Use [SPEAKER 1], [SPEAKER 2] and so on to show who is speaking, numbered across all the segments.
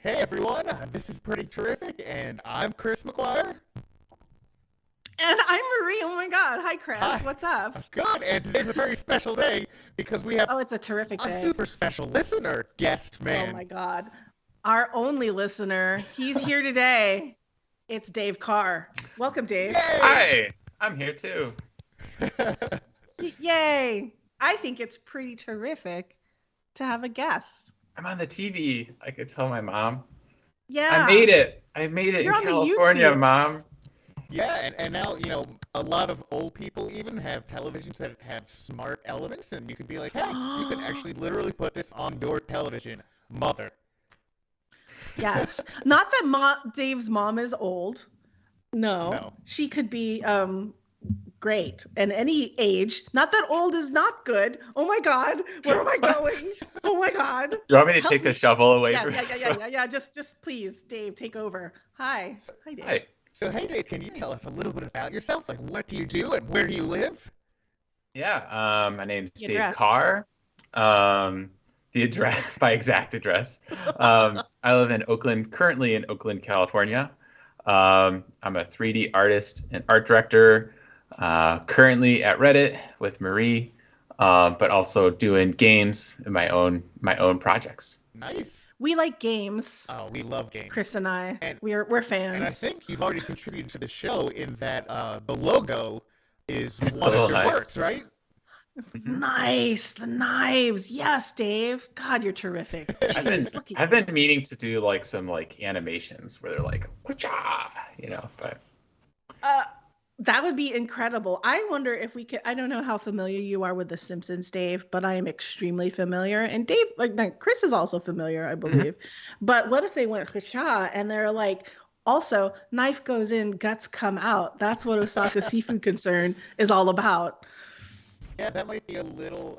[SPEAKER 1] Hey everyone, this is pretty terrific, and I'm Chris McGuire.
[SPEAKER 2] And I'm Marie. Oh my God. Hi, Chris.
[SPEAKER 1] Hi.
[SPEAKER 2] What's up?
[SPEAKER 1] Good, and today's a very special day because we have
[SPEAKER 2] Oh, it's a terrific
[SPEAKER 1] a
[SPEAKER 2] day.
[SPEAKER 1] super special listener guest, man.
[SPEAKER 2] Oh my God. Our only listener. He's here today. It's Dave Carr. Welcome, Dave.
[SPEAKER 1] Yay!
[SPEAKER 3] Hi, I'm here too.
[SPEAKER 2] Yay. I think it's pretty terrific to have a guest.
[SPEAKER 3] I'm on the TV. I could tell my mom.
[SPEAKER 2] Yeah.
[SPEAKER 3] I made it. I made it
[SPEAKER 2] You're
[SPEAKER 3] in
[SPEAKER 2] on the
[SPEAKER 3] California,
[SPEAKER 2] YouTubes.
[SPEAKER 3] Mom.
[SPEAKER 1] Yeah, and now, a lot of old people even have televisions that have smart elements, and you can be like, hey, you can actually literally put this on your television, mother.
[SPEAKER 2] Yes. Not that Dave's mom is old.
[SPEAKER 1] No.
[SPEAKER 2] She could be great and any age. Not that old is not good. Oh my God, where am I going? Oh my God.
[SPEAKER 3] Do you want me to
[SPEAKER 2] Help
[SPEAKER 3] take
[SPEAKER 2] me.
[SPEAKER 3] the shovel away
[SPEAKER 2] Yeah,
[SPEAKER 3] from
[SPEAKER 2] yeah. Just please, Dave, take over. Hi, Dave.
[SPEAKER 3] Hi.
[SPEAKER 1] So, hey Dave, can you tell us a little bit about yourself? Like, what do you do and where do you live?
[SPEAKER 3] Yeah, my name's
[SPEAKER 2] The
[SPEAKER 3] Dave
[SPEAKER 2] address.
[SPEAKER 3] Carr. The address, my exact address. I live in Oakland, currently in Oakland, California. I'm a 3D artist and art director, currently at Reddit with Marie, but also doing games in my own projects.
[SPEAKER 1] Nice.
[SPEAKER 2] We like games.
[SPEAKER 1] Oh, we love games.
[SPEAKER 2] Chris and I.
[SPEAKER 1] And-
[SPEAKER 2] We're fans.
[SPEAKER 1] And I think you've already contributed to the show in that the logo is one of your
[SPEAKER 3] nice.
[SPEAKER 1] works, right?
[SPEAKER 2] Nice. The knives. Yes, Dave. God, you're terrific. Jeez, look at
[SPEAKER 3] I've
[SPEAKER 2] you.
[SPEAKER 3] been meaning to do like some like animations where they're like, "Wha-cha," but
[SPEAKER 2] That would be incredible. I wonder if we could. I don't know how familiar you are with The Simpsons, Dave, but I am extremely familiar. And Dave, Chris is also familiar, I believe. But what if they went Hasha and they're like, also, knife goes in, guts come out. That's what Osaka Seafood Concern is all about.
[SPEAKER 1] Yeah, that might be a little,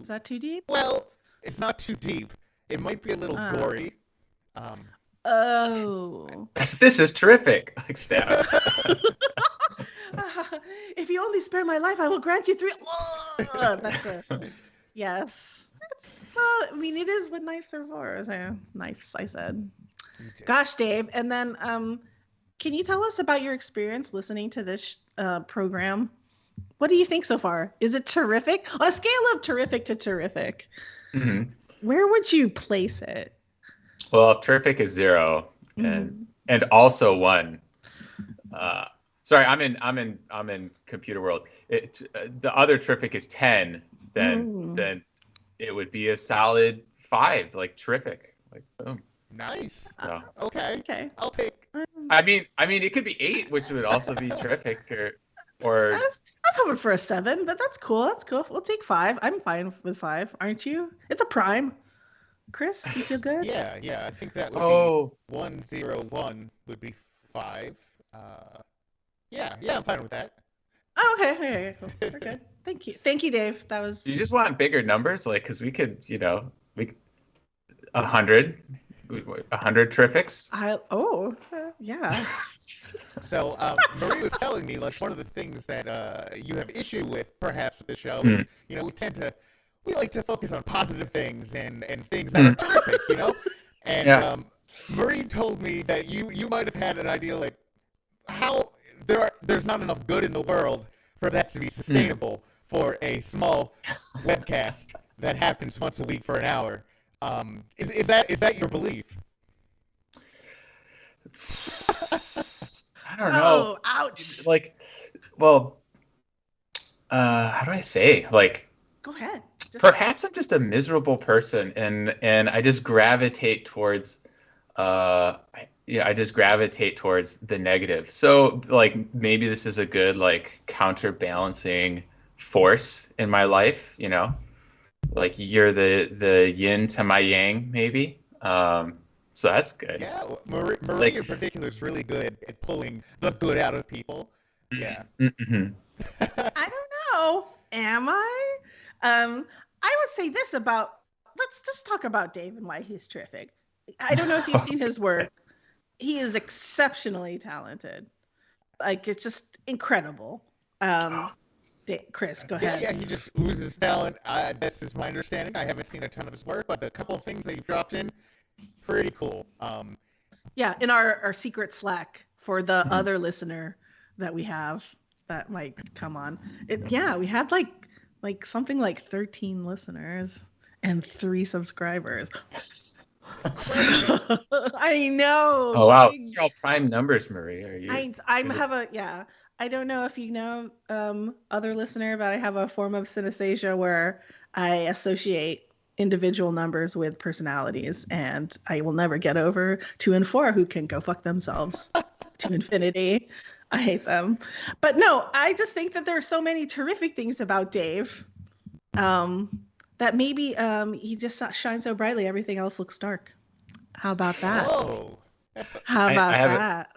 [SPEAKER 2] Is that too deep?
[SPEAKER 1] well, it's not too deep. It might be a little gory.
[SPEAKER 2] Oh.
[SPEAKER 3] this is terrific. Like stab.
[SPEAKER 2] If you only spare my life, I will grant you 3. That's it. Yes. Well, I mean, it is what knives are for. So, knives, I said. Gosh, Dave. And then, can you tell us about your experience listening to this program? What do you think so far? Is it terrific? On a scale of terrific to terrific, where would you place it?
[SPEAKER 3] Well, terrific is 0, and also 1. Sorry, I'm in computer world. The other terrific is 10. Then it would be a solid 5. Like terrific. Like boom.
[SPEAKER 1] Nice.
[SPEAKER 3] So,
[SPEAKER 1] Okay. I'll take.
[SPEAKER 3] I mean, it could be 8, which would also be terrific. Or
[SPEAKER 2] I was hoping for a 7, but that's cool. That's cool. We'll take 5. I'm fine with 5, aren't you? It's a prime. Chris, you feel good?
[SPEAKER 1] Yeah. I think that would
[SPEAKER 3] oh,
[SPEAKER 1] be 101 would be 5. Yeah, I'm fine with that.
[SPEAKER 2] Oh, okay, cool. We're good. Thank you, Dave. That was.
[SPEAKER 3] you just want bigger numbers, like because we could, 100 terrifics.
[SPEAKER 2] Yeah.
[SPEAKER 1] So, Marie was telling me, like, one of the things that you have issue with, perhaps, with the show is, we like to focus on positive things and things that are terrific, And Marie told me that you might have had an idea, like, how there's not enough good in the world for that to be sustainable for a small webcast that happens once a week for an hour. Is that your belief?
[SPEAKER 3] I don't know.
[SPEAKER 2] Oh, ouch.
[SPEAKER 3] Like, well, how do I say? Like,
[SPEAKER 2] Go ahead.
[SPEAKER 3] perhaps I'm just a miserable person, and I just gravitate towards, I just gravitate towards the negative. So, like, maybe this is a good like counterbalancing force in my life. Like you're the yin to my yang, maybe. So that's good.
[SPEAKER 1] Yeah, Marie in particular is really good at pulling the good out of people. Yeah.
[SPEAKER 3] Mm-hmm.
[SPEAKER 2] I don't know. Am I? I would say this about. Let's just talk about Dave and why he's terrific. I don't know if you've seen his work. He is exceptionally talented. Like, it's just incredible. Chris, go ahead.
[SPEAKER 1] Yeah, he just oozes talent. This is my understanding. I haven't seen a ton of his work, but a couple of things that you've dropped in, Pretty cool.
[SPEAKER 2] Yeah, in our secret Slack for the other listener that we have that might come on. Yeah, we had like something like 13 listeners and 3 subscribers.
[SPEAKER 1] It's crazy.
[SPEAKER 2] I know.
[SPEAKER 3] Oh wow, these are all prime numbers, Marie. Are you?
[SPEAKER 2] I have a yeah. I don't know if you know other listener, but I have a form of synesthesia where I associate individual numbers with personalities, and I will never get over 2 and 4 who can go fuck themselves to infinity. I hate them. But no, I just think that there are so many terrific things about Dave. That maybe he just shines so brightly, everything else looks dark. How about that?
[SPEAKER 1] Whoa.
[SPEAKER 2] How about
[SPEAKER 3] I have
[SPEAKER 2] that?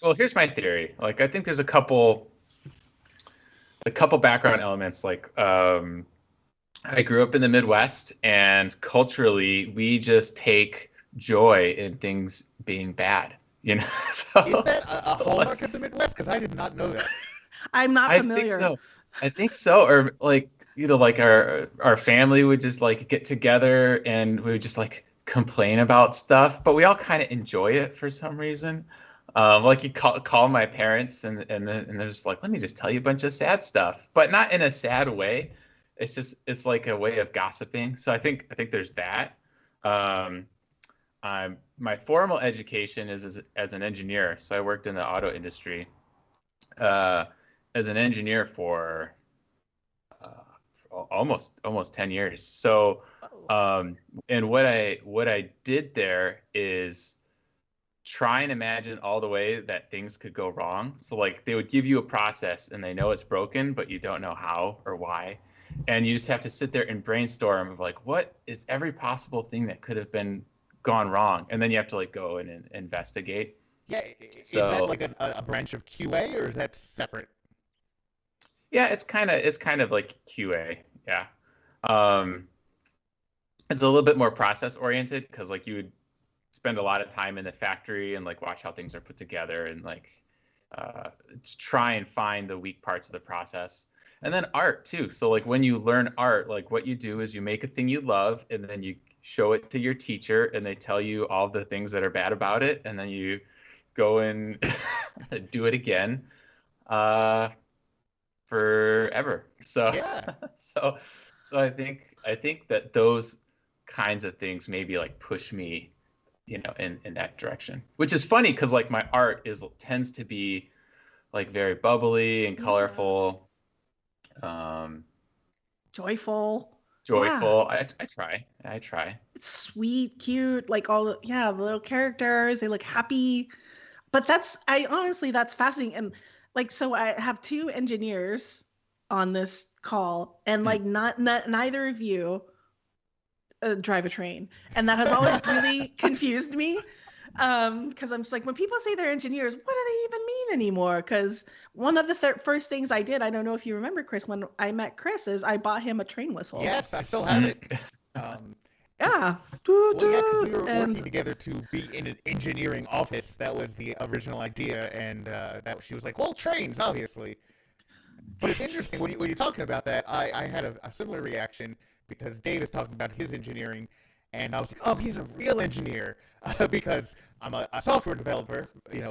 [SPEAKER 3] Well, here's my theory. Like, I think there's a couple background elements. Like, I grew up in the Midwest, and culturally, we just take joy in things being bad. You know, so,
[SPEAKER 1] Is that a hallmark of the Midwest? Because I did not know that.
[SPEAKER 2] I'm not
[SPEAKER 3] I
[SPEAKER 2] familiar.
[SPEAKER 3] think so. I think so. Or like, like our family would just like get together and we would just like complain about stuff, but we all kind of enjoy it for some reason. Like you call my parents and they're just like, let me just tell you a bunch of sad stuff, but not in a sad way. It's like a way of gossiping. So I think there's that. My formal education is as an engineer. So I worked in the auto industry as an engineer for almost 10 years. So, and what I did there is try and imagine all the way that things could go wrong. So like they would give you a process and they know it's broken, but you don't know how or why. And you just have to sit there and brainstorm of like, what is every possible thing that could have been gone wrong? And then you have to like go and investigate.
[SPEAKER 1] Yeah, is
[SPEAKER 3] So,
[SPEAKER 1] that like a branch of QA or is that separate?
[SPEAKER 3] yeah, it's kind of like QA. Yeah. Um, it's a little bit more process oriented because like you would spend a lot of time in the factory and like watch how things are put together and like try and find the weak parts of the process. And then art too. So like when you learn art, like what you do is you make a thing you love and then you show it to your teacher and they tell you all the things that are bad about it and then you go and do it again forever. So
[SPEAKER 1] Yeah.
[SPEAKER 3] so I think that those kinds of things maybe like push me, in that direction. Which is funny because like my art tends to be like very bubbly and colorful,
[SPEAKER 2] Joyful. Yeah.
[SPEAKER 3] joyful. I try.
[SPEAKER 2] It's sweet, cute, like the little characters, they look happy. But I honestly, that's fascinating. And like, so I have 2 engineers on this call, and like, neither of you drive a train. And that has always really confused me. Because I'm just like, when people say they're engineers, what do they even mean anymore? Because one of the first things I did, I don't know if you remember, Chris, when I met Chris, is I bought him a train whistle.
[SPEAKER 1] Yes, I still have it.
[SPEAKER 2] Yeah.
[SPEAKER 1] Well, yeah, because we were working together to be in an engineering office. That was the original idea, and that she was like, "Well, trains, obviously." But it's interesting when you're talking about that. I had a similar reaction because Dave is talking about his engineering, and I was like, "Oh, he's a real engineer," because I'm a software developer,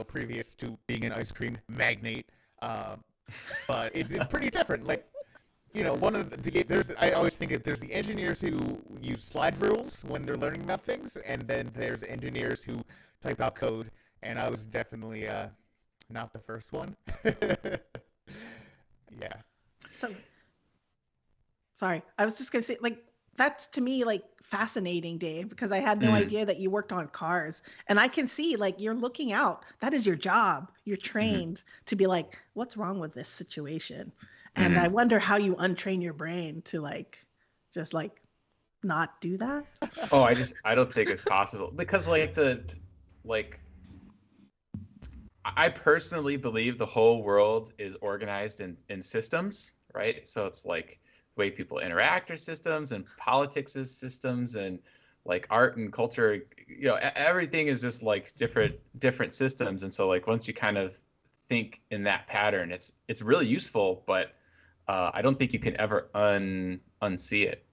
[SPEAKER 1] previous to being an ice cream magnate. But it's pretty different. Like, one of I always think that there's the engineers who use slide rules when they're learning about things, and then there's engineers who type out code, and I was definitely not the first one. Yeah.
[SPEAKER 2] So, sorry, I was just gonna say, like, that's to me like fascinating, Dave, because I had no idea that you worked on cars, and I can see like you're looking out. That is your job. You're trained to be like, what's wrong with this situation? And I wonder how you untrain your brain to like, just like, not do that.
[SPEAKER 3] Oh, I don't think it's possible because like I personally believe the whole world is organized in systems, right? So it's like the way people interact are systems and politics is systems and like art and culture, everything is just like different systems. And so like once you kind of think in that pattern, it's really useful, but I don't think you can ever unsee it,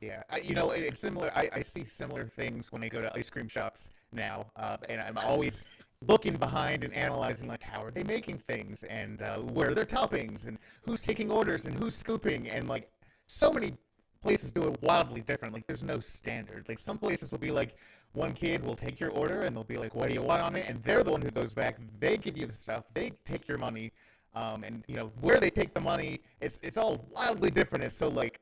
[SPEAKER 1] Yeah, it's similar. I see similar things when I go to ice cream shops now, and I'm always looking behind and analyzing like how are they making things and where are their toppings and who's taking orders and who's scooping and like so many places do it wildly different. Like there's no standard. Like some places will be like one kid will take your order and they'll be like, "What do you want on it?" And they're the one who goes back. They give you the stuff. They take your money, and where they take the money, it's all wildly different. And so like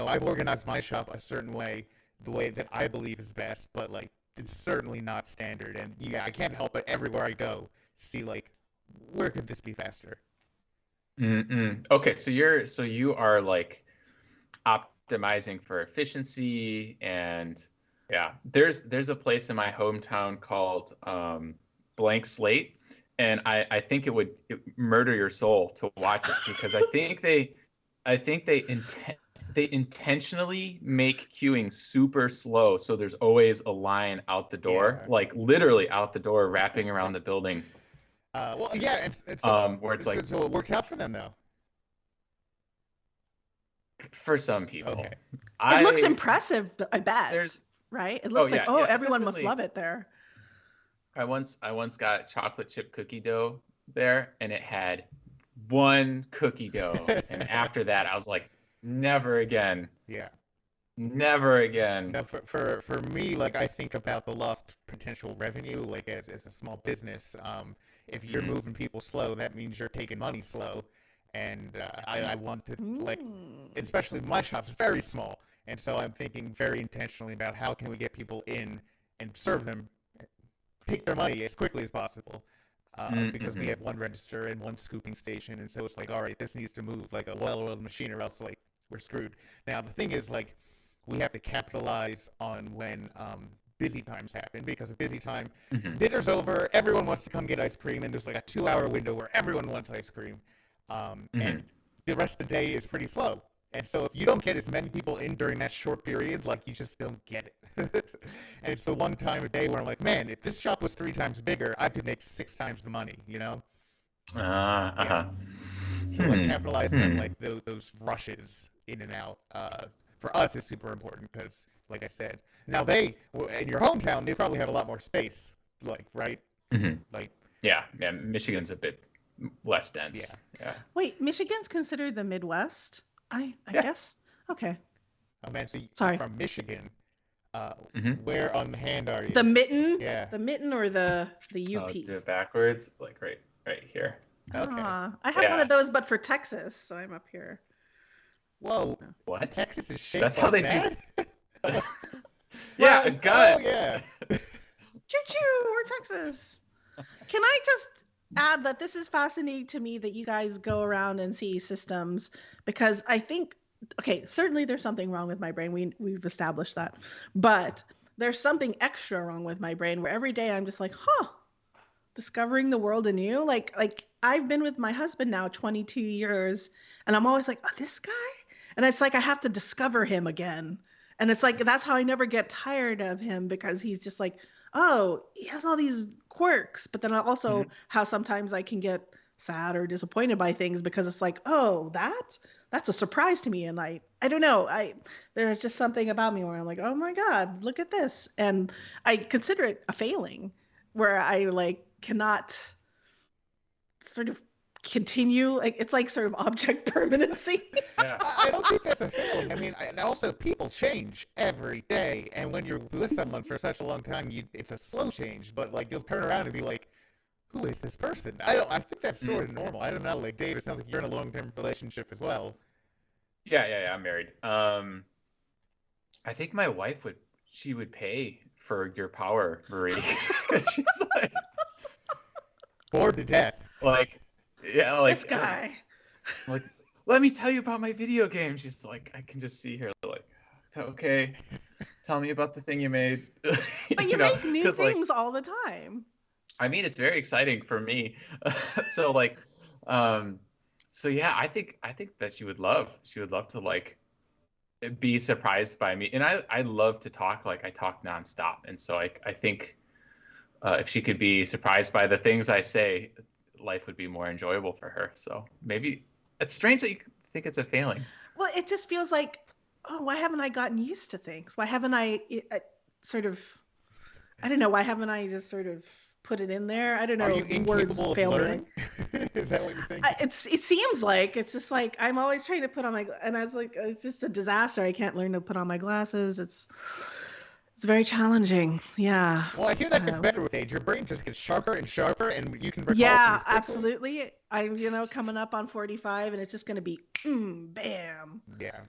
[SPEAKER 1] I've organized my shop a certain way, the way that I believe is best, but like it's certainly not standard. And yeah, I can't help but everywhere I go see like where could this be faster?
[SPEAKER 3] Okay, so you are like optimizing for efficiency and yeah. There's a place in my hometown called Blank Slate, and I think it would murder your soul to watch it because they intentionally make queuing super slow, so there's always a line out the door,
[SPEAKER 1] Yeah.
[SPEAKER 3] like literally out the door, wrapping around the building.
[SPEAKER 1] Well, yeah,
[SPEAKER 3] Where it's like
[SPEAKER 1] so it works out for them though.
[SPEAKER 3] for some people,
[SPEAKER 1] Okay.
[SPEAKER 2] It looks
[SPEAKER 3] I
[SPEAKER 2] impressive, I bet.
[SPEAKER 3] there's
[SPEAKER 2] Right? It
[SPEAKER 3] oh
[SPEAKER 2] looks like,
[SPEAKER 3] yeah,
[SPEAKER 2] oh,
[SPEAKER 3] yeah,
[SPEAKER 2] everyone must
[SPEAKER 3] definitely.
[SPEAKER 2] love it there.
[SPEAKER 3] I once got chocolate chip cookie dough there, and it had one cookie dough, and after that, I was like, never again,
[SPEAKER 1] Yeah.
[SPEAKER 3] never again.
[SPEAKER 1] No, for me, like I think about the lost potential revenue, like as a small business. If you're
[SPEAKER 3] Mhm.
[SPEAKER 1] moving people slow, that means you're taking money slow, and I want to like, especially my shop's very small, and so I'm thinking very intentionally about how can we get people in and serve them, take their money as quickly as possible. Because we
[SPEAKER 3] Mm-hmm.
[SPEAKER 1] have one register and one scooping station, and so it's like, all right, this needs to move like a well-oiled machine, or else like we're screwed. Now the thing is, like, we have to capitalize on when busy times happen, because of busy time,
[SPEAKER 3] Hmm.
[SPEAKER 1] dinner's over, everyone wants to come get ice cream, and there's like a 2 hour window where everyone wants ice cream, and
[SPEAKER 3] Hmm.
[SPEAKER 1] the rest of the day is pretty slow. And so if you don't get as many people in during that short period, like you just don't get it. And it's the one time a day where I'm like, man, if this shop was 3 times bigger, I could make 6 times the money, you know? Yeah.
[SPEAKER 3] Uh-huh.
[SPEAKER 1] So like
[SPEAKER 3] Hmm.
[SPEAKER 1] capitalizing on
[SPEAKER 3] Hmm.
[SPEAKER 1] like those rushes in and out for us is super important because, like I said, now they in your hometown they probably have a lot more space, like right,
[SPEAKER 3] Hmm.
[SPEAKER 1] like
[SPEAKER 3] Yeah, yeah. Michigan's a bit less
[SPEAKER 1] yeah.
[SPEAKER 3] dense. Yeah.
[SPEAKER 2] Wait, Michigan's considered the Midwest? I
[SPEAKER 3] Yeah.
[SPEAKER 2] guess. Okay.
[SPEAKER 1] Oh man, so you're
[SPEAKER 2] Sorry.
[SPEAKER 1] from Michigan. Uh,
[SPEAKER 3] Hmm.
[SPEAKER 1] where on the hand are
[SPEAKER 2] The
[SPEAKER 1] you?
[SPEAKER 2] mitten?
[SPEAKER 1] Yeah.
[SPEAKER 2] The mitten or the
[SPEAKER 3] I'll
[SPEAKER 2] UP?
[SPEAKER 3] do it backwards, like right here.
[SPEAKER 1] Okay.
[SPEAKER 2] Ah, I have one
[SPEAKER 3] Yeah.
[SPEAKER 2] of those, but for Texas, so I'm up here.
[SPEAKER 1] Whoa,
[SPEAKER 2] Oh.
[SPEAKER 3] What?
[SPEAKER 1] Texas is shaped
[SPEAKER 3] That's how
[SPEAKER 1] like
[SPEAKER 3] they do.
[SPEAKER 1] that?
[SPEAKER 3] Yeah,
[SPEAKER 2] Well,
[SPEAKER 3] a
[SPEAKER 1] Oh
[SPEAKER 3] gun.
[SPEAKER 1] yeah.
[SPEAKER 2] choo choo, we're Texas. Can I just add that this is fascinating to me that you guys go around and see systems because I think okay, certainly there's something wrong with my brain. We've established that. But there's something extra wrong with my brain where every day I'm just like, huh, discovering the world anew. Like I've been with my husband now 22 years and I'm always like, oh, this guy? And it's like I have to discover him again. And it's like that's how I never get tired of him because he's just like, oh, he has all these quirks. But then also
[SPEAKER 3] Mhm.
[SPEAKER 2] how sometimes I can get sad or disappointed by things because it's like, oh, that's a surprise to me. And I don't know. There's just something about me where I'm like, oh my God, look at this. And I consider it a failing where I like cannot sort of continue. Like it's like sort of object permanency.
[SPEAKER 3] Yeah.
[SPEAKER 1] I don't think that's a failing. I mean, and also people change every day, and when you're with someone for such a long time, it's a slow change. But like you'll turn around and be like, "Who is this person?" I don't. I think that's
[SPEAKER 3] Mm.
[SPEAKER 1] sort of normal. I don't know. Like Dave, it sounds like you're in a long-term relationship as well.
[SPEAKER 3] Yeah. I'm married. I think my wife would pay for your power, Marie. 'Cause she's
[SPEAKER 1] Bored to death.
[SPEAKER 3] like, yeah,
[SPEAKER 2] This guy.
[SPEAKER 3] like, let me tell you about my video game. She's like, I can just see her like, okay, tell me about the thing you made.
[SPEAKER 2] But
[SPEAKER 3] You
[SPEAKER 2] you
[SPEAKER 3] know,
[SPEAKER 2] make new
[SPEAKER 3] because like,
[SPEAKER 2] things all the time.
[SPEAKER 3] I mean, it's very exciting for me. So like, um, so yeah, I think that she would love to like be surprised by me, and I love to talk, like I talk nonstop, and so I think if she could be surprised by the things I say, life would be more enjoyable for her. So maybe it's strange that you think it's a failing.
[SPEAKER 2] Well, it just feels like oh, why haven't I gotten used to things? Why haven't I sort of, I don't know, why haven't I just sort of put it in there? I don't
[SPEAKER 1] Are
[SPEAKER 2] know.
[SPEAKER 1] you
[SPEAKER 2] The words
[SPEAKER 1] incapable of
[SPEAKER 2] fail me.
[SPEAKER 1] learning? Is that what you're thinking?
[SPEAKER 2] It seems like it's just like I'm always trying to put on and I was like, it's just a disaster. I can't learn to put on my glasses. It's very challenging. Yeah.
[SPEAKER 1] Well, I hear that gets better with age. Your brain just gets sharper and sharper, and you can recall
[SPEAKER 2] Yeah,
[SPEAKER 1] things quickly.
[SPEAKER 2] absolutely. I'm, coming up on 45, and it's just going to be, bam.
[SPEAKER 1] Yeah.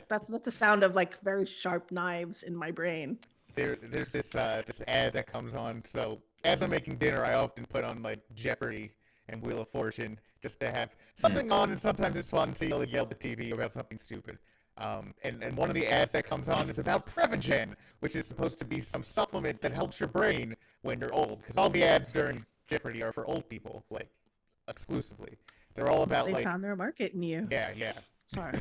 [SPEAKER 2] That's the sound of like very sharp knives in my brain.
[SPEAKER 1] There's this ad that comes on. So as I'm making dinner, I often put on like Jeopardy and Wheel of Fortune just to have something on, and sometimes it's fun to yell at the TV about something stupid. And one of the ads that comes on is about Prevagen, which is supposed to be some supplement that helps your brain when you're old. Because all the ads during Jeopardy are for old people, like exclusively. They're all about
[SPEAKER 2] they found their market in you.
[SPEAKER 1] Yeah.
[SPEAKER 2] Sorry.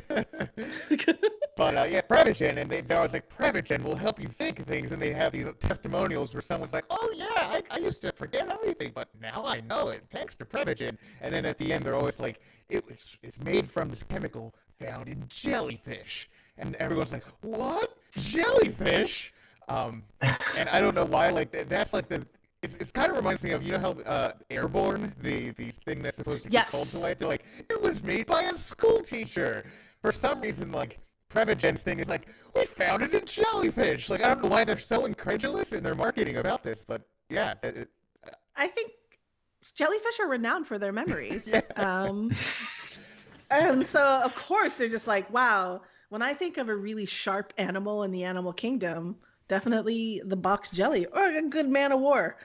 [SPEAKER 1] But yeah, Prevagen, and they're always like, Prevagen will help you think of things, and they have these testimonials where someone's like, oh yeah, I used to forget everything, but now I know it, thanks to Prevagen. And then at the end, they're always like, it's made from this chemical found in jellyfish. And everyone's like, what? Jellyfish? And I don't know why, like, that's like it kind of reminds me of, how Airborne, the thing that's supposed to keep colds away, they're like, it was made by a school teacher. For some reason, like, Prevagen's thing is like, we found it in jellyfish. Like, I don't know why they're so incredulous in their marketing about this, but yeah.
[SPEAKER 2] I think jellyfish are renowned for their memories.
[SPEAKER 1] Yeah.
[SPEAKER 2] And so, of course, they're just like, wow, when I think of a really sharp animal in the animal kingdom, definitely the box jelly or a good man of war.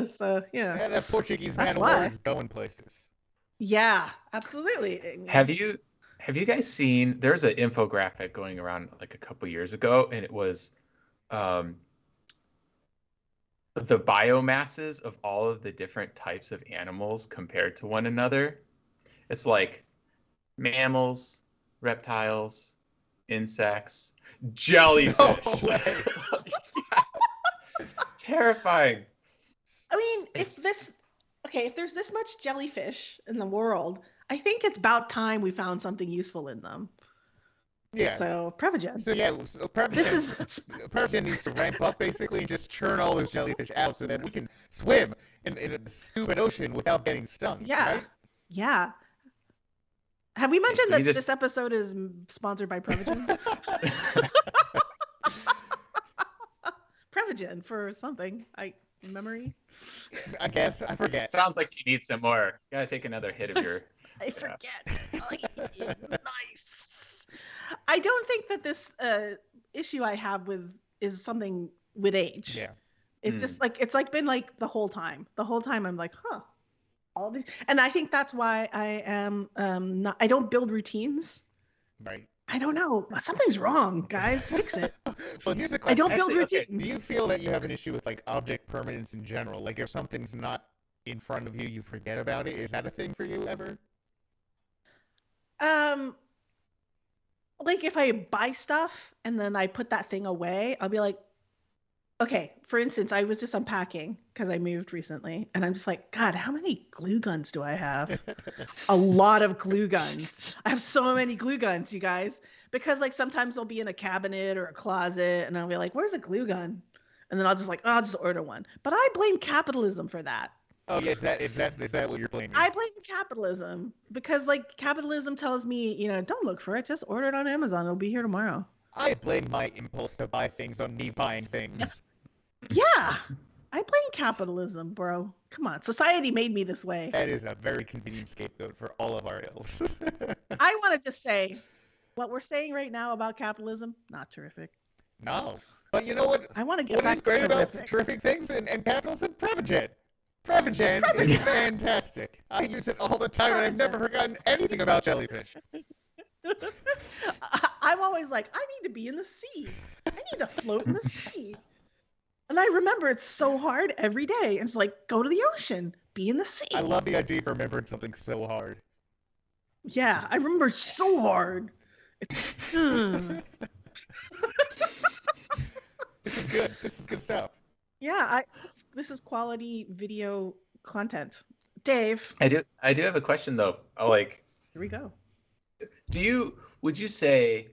[SPEAKER 2] So, yeah.
[SPEAKER 1] Yeah, that Portuguese man of war is going places.
[SPEAKER 2] Yeah, absolutely.
[SPEAKER 3] Have you guys seen, there's an infographic going around like a couple years ago, and it was the biomasses of all of the different types of animals compared to one another. It's like mammals, reptiles, insects, jellyfish.
[SPEAKER 1] No way.
[SPEAKER 3] Yes. Terrifying.
[SPEAKER 2] I mean, if there's this much jellyfish in the world, I think it's about time we found something useful in them.
[SPEAKER 1] Yeah.
[SPEAKER 2] So Prevagen.
[SPEAKER 1] So yeah, Prevagen needs to ramp up basically and just churn all those jellyfish out so that we can swim in the stupid ocean without getting stung.
[SPEAKER 2] Yeah.
[SPEAKER 1] Right?
[SPEAKER 2] Yeah. Have we mentioned that this episode is sponsored by Prevagen? Prevagen for something. Memory?
[SPEAKER 1] I guess. I forget.
[SPEAKER 3] Sounds like you need some more. You gotta take another hit of your...
[SPEAKER 2] I forget. Nice. I don't think that this issue I have is something with age.
[SPEAKER 1] Yeah.
[SPEAKER 2] It's just like, it's like been like the whole time. The whole time I'm like, all these. And I think that's why I am I don't build routines.
[SPEAKER 1] Right.
[SPEAKER 2] I don't know. Something's wrong, guys. Fix it.
[SPEAKER 1] Well, here's a question.
[SPEAKER 2] I don't build routines.
[SPEAKER 1] Okay, do you feel that you have an issue with like object permanence in general? Like if something's not in front of you, you forget about it. Is that a thing for you ever?
[SPEAKER 2] Like if I buy stuff and then I put that thing away, I'll be like, okay, for instance, I was just unpacking because I moved recently, and I'm just like, God, how many glue guns do I have? A lot of glue guns. I have so many glue guns, you guys, because like sometimes they'll be in a cabinet or a closet, and I'll be like, where's a glue gun? And then I'll just order one. But I blame capitalism for that.
[SPEAKER 1] Oh, yeah, is that what you're blaming?
[SPEAKER 2] I blame capitalism because like capitalism tells me, don't look for it, just order it on Amazon. It'll be here tomorrow.
[SPEAKER 1] I blame my impulse to buy things on me buying things.
[SPEAKER 2] Yeah, I blame capitalism, bro. Come on, society made me this way.
[SPEAKER 1] That is a very convenient scapegoat for all of our ills.
[SPEAKER 2] I want to just say, what we're saying right now about capitalism, not terrific.
[SPEAKER 1] No, but you know what?
[SPEAKER 2] I want to get
[SPEAKER 1] what
[SPEAKER 2] back
[SPEAKER 1] is great
[SPEAKER 2] to
[SPEAKER 1] about terrific things and capitalism? Prevagen. Prevagen is fantastic. I use it all the time, and I've never forgotten anything about jellyfish.
[SPEAKER 2] I'm always like, I need to be in the sea. I need to float in the sea. And I remember it's so hard every day. I'm just like, go to the ocean, be in the sea.
[SPEAKER 1] I love the idea of remembering something so hard.
[SPEAKER 2] Yeah, I remember so hard.
[SPEAKER 1] This is good. This is good stuff.
[SPEAKER 2] Yeah, this is quality video content. Dave.
[SPEAKER 3] I do have a question though. Like,
[SPEAKER 2] here we go.
[SPEAKER 3] would you say,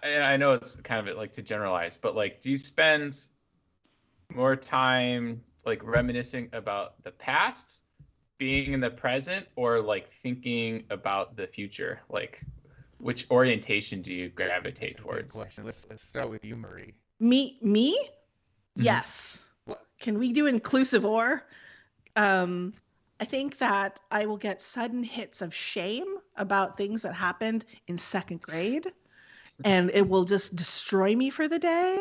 [SPEAKER 3] and I know it's kind of like to generalize, but like, do you spend more time like reminiscing about the past, being in the present, or like thinking about the future? Like, which orientation do you gravitate
[SPEAKER 1] That's a good
[SPEAKER 3] towards?
[SPEAKER 1] question. Let's start with you, Marie.
[SPEAKER 2] Me?
[SPEAKER 3] Mm-hmm.
[SPEAKER 2] Yes. Can we do inclusive or? Um, I think that I will get sudden hits of shame about things that happened in second grade, and it will just destroy me for the day.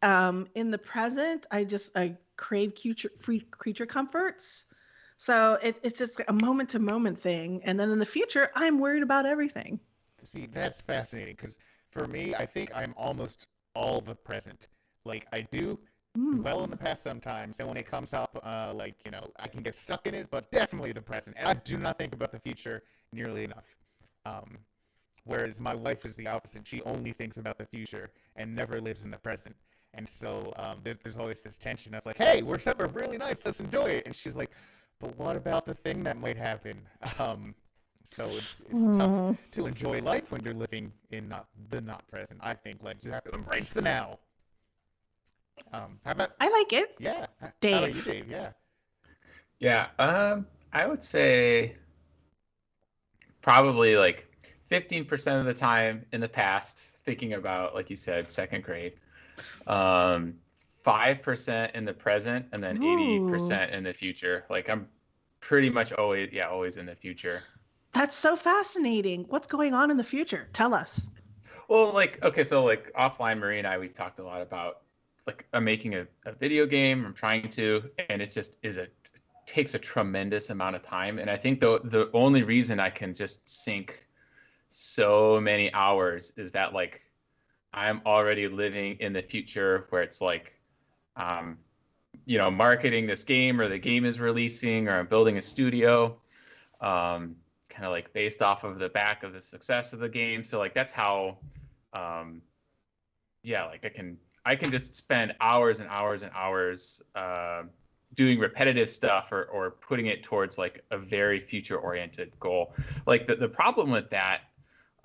[SPEAKER 2] In the present, I crave creature comforts. So it's just a moment to moment thing. And then in the future, I'm worried about everything.
[SPEAKER 1] See, that's fascinating because for me, I think I'm almost all the present. Like I do dwell in the
[SPEAKER 2] Mm.
[SPEAKER 1] past sometimes, and when it comes up, like I can get stuck in it, but definitely the present. And I do not think about the future nearly enough. Um, Whereas my wife is the opposite. She only thinks about the future and never lives in the present. And so there's always this tension of like, hey, we're somewhere really nice, let's enjoy it. And she's like, but what about the thing that might happen? So it's tough
[SPEAKER 2] Mm.
[SPEAKER 1] to enjoy life when you're living in not present. I think like you have to embrace the now. How about
[SPEAKER 2] I like it.
[SPEAKER 1] yeah? How about you,
[SPEAKER 2] Dave.
[SPEAKER 1] Dave? Yeah.
[SPEAKER 3] Yeah, I would say probably like 15% of the time in the past, thinking about, like you said, second grade. Um, 5% in the present, and then
[SPEAKER 2] Ooh,
[SPEAKER 3] 80% in the future. Like I'm pretty much always in the future.
[SPEAKER 2] that's so fascinating. What's going on in the future? Tell us.
[SPEAKER 3] Well, like, okay, so like offline, Marie and I, we talked a lot about like I'm making a video game. I'm trying to, and it just takes a tremendous amount of time. And I think the only reason I can just sink so many hours is that like I'm already living in the future where it's like, um, marketing this game, or the game is releasing, or I'm building a studio, kind of like based off of the back of the success of the game. So like that's how, um, yeah, like I can just spend hours and hours and hours doing repetitive stuff, or putting it towards like a very future oriented goal. Like the problem with that,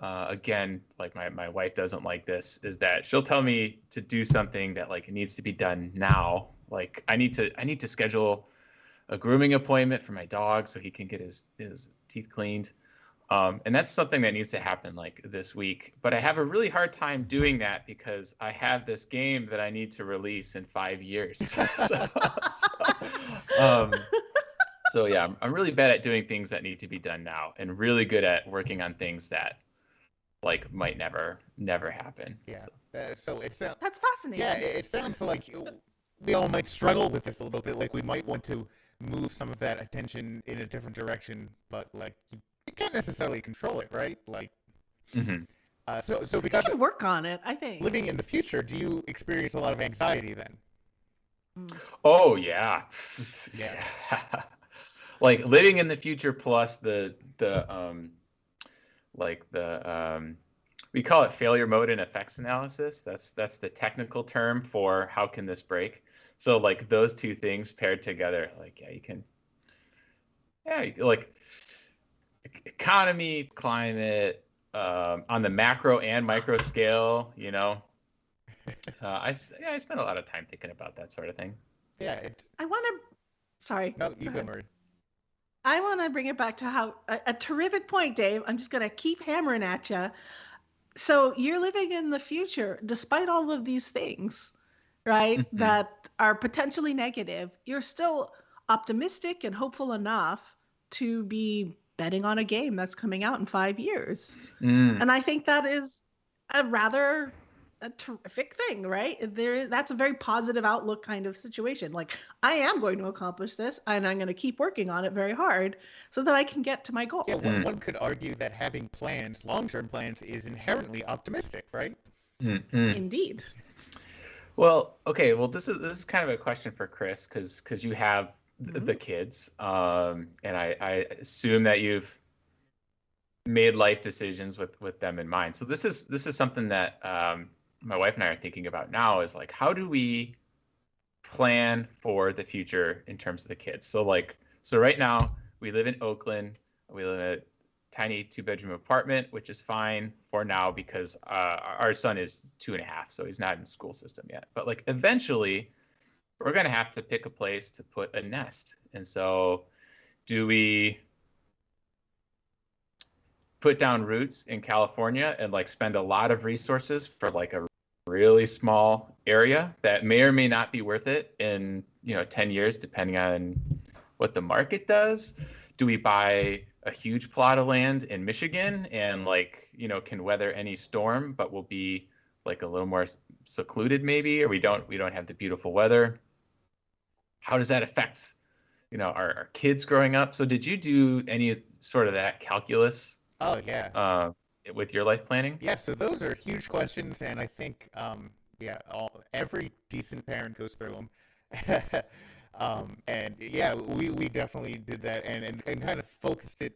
[SPEAKER 3] again, like my wife doesn't like this, is that she'll tell me to do something that like needs to be done now. Like I need to schedule a grooming appointment for my dog so he can get his teeth cleaned. And that's something that needs to happen like this week. But I have a really hard time doing that because I have this game that I need to release in 5 years. Um, so yeah, I'm really bad at doing things that need to be done now, and really good at working on things that like might never happen.
[SPEAKER 1] Yeah.
[SPEAKER 3] So.
[SPEAKER 1] So it sounds
[SPEAKER 2] That's
[SPEAKER 1] yeah,
[SPEAKER 2] fascinating.
[SPEAKER 1] it sounds like we all might struggle with this a little bit. Like we might want to move some of that attention in a different direction, but like you can't necessarily control it, right? Like,
[SPEAKER 3] Mm-hmm.
[SPEAKER 1] so
[SPEAKER 2] We
[SPEAKER 1] because
[SPEAKER 2] can work on it, I think.
[SPEAKER 1] living in the future, do you experience a lot of anxiety then?
[SPEAKER 2] Mm.
[SPEAKER 3] Oh yeah.
[SPEAKER 1] Yeah.
[SPEAKER 3] Yeah. Like living in the future plus the like the we call it failure mode and effects analysis. That's the technical term for how can this break. So like those two things paired together, like yeah, like economy, climate, on the macro and micro scale. I spend a lot of time thinking about that sort of thing.
[SPEAKER 1] Yeah. It.
[SPEAKER 2] I want to, sorry,
[SPEAKER 1] No, you
[SPEAKER 2] go
[SPEAKER 1] go,
[SPEAKER 2] ahead.
[SPEAKER 1] Murray.
[SPEAKER 2] I want to bring it back to how a terrific point, Dave. I'm just going to keep hammering at you. So you're living in the future, despite all of these things, right?
[SPEAKER 3] Mm-hmm.
[SPEAKER 2] That are potentially negative. You're still optimistic and hopeful enough to be betting on a game that's coming out in 5 years.
[SPEAKER 3] Mm.
[SPEAKER 2] And I think that is a rather a terrific thing, right? That's a very positive outlook kind of situation. Like I am going to accomplish this and I'm going to keep working on it very hard so that I can get to my
[SPEAKER 1] Yeah,
[SPEAKER 2] goal.
[SPEAKER 1] one could argue that having plans, long-term plans, is inherently optimistic, right?
[SPEAKER 3] Mm-hmm.
[SPEAKER 2] Indeed.
[SPEAKER 3] Well, okay. Well, this is kind of a question for Chris, because you have the
[SPEAKER 2] Mhm.
[SPEAKER 3] kids, and I assume that you've made life decisions with them in mind. So this is something that my wife and I are thinking about now. Is like, how do we plan for the future in terms of the kids? So right now we live in Oakland. We live tiny 2-bedroom apartment, which is fine for now because our son is 2.5, so he's not in the school system yet. But like eventually, we're gonna have to pick a place to put a nest. And so, do we put down roots in California and like spend a lot of resources for like a really small area that may or may not be worth it in 10 years, depending on what the market does? Do we buy a huge plot of land in Michigan and like can weather any storm, but will be like a little more secluded maybe, or we don't have the beautiful weather? How does that affect our kids growing up? So did you do any sort of that calculus
[SPEAKER 1] Oh yeah.
[SPEAKER 3] With your life planning?
[SPEAKER 1] Yeah, so those are huge questions, and I think, every decent parent goes through them. And yeah, we definitely did that, and kind of focused it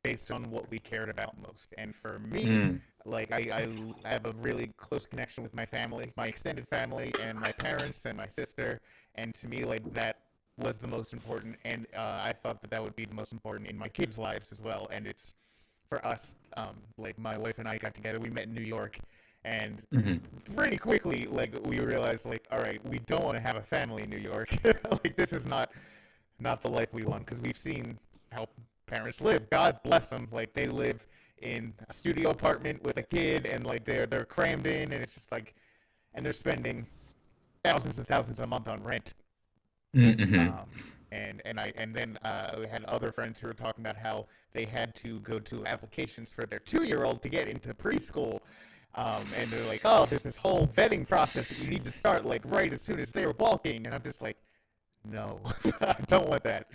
[SPEAKER 1] based on what we cared about most. And for me, like I have a really close connection with my family, my extended family, and my parents and my sister. And to me, like that was the most important, and I thought that would be the most important in my kids' lives as well. And it's for us, like my wife and I got together. We met in New York, and pretty quickly, like we realized, like, all right, we don't want to have a family in New York. Like this is not the life we want, because we've seen how parents live. God bless them. Like they live in a studio apartment with a kid, and like they're crammed in, and it's just like, and they're spending thousands and thousands a month on rent. And then we had other friends who were talking about how they had to go to applications for their 2-year-old to get into preschool. And they're like, oh, there's this whole vetting process that you need to start like right as soon as they're walking. And I'm just like, no, I don't want that.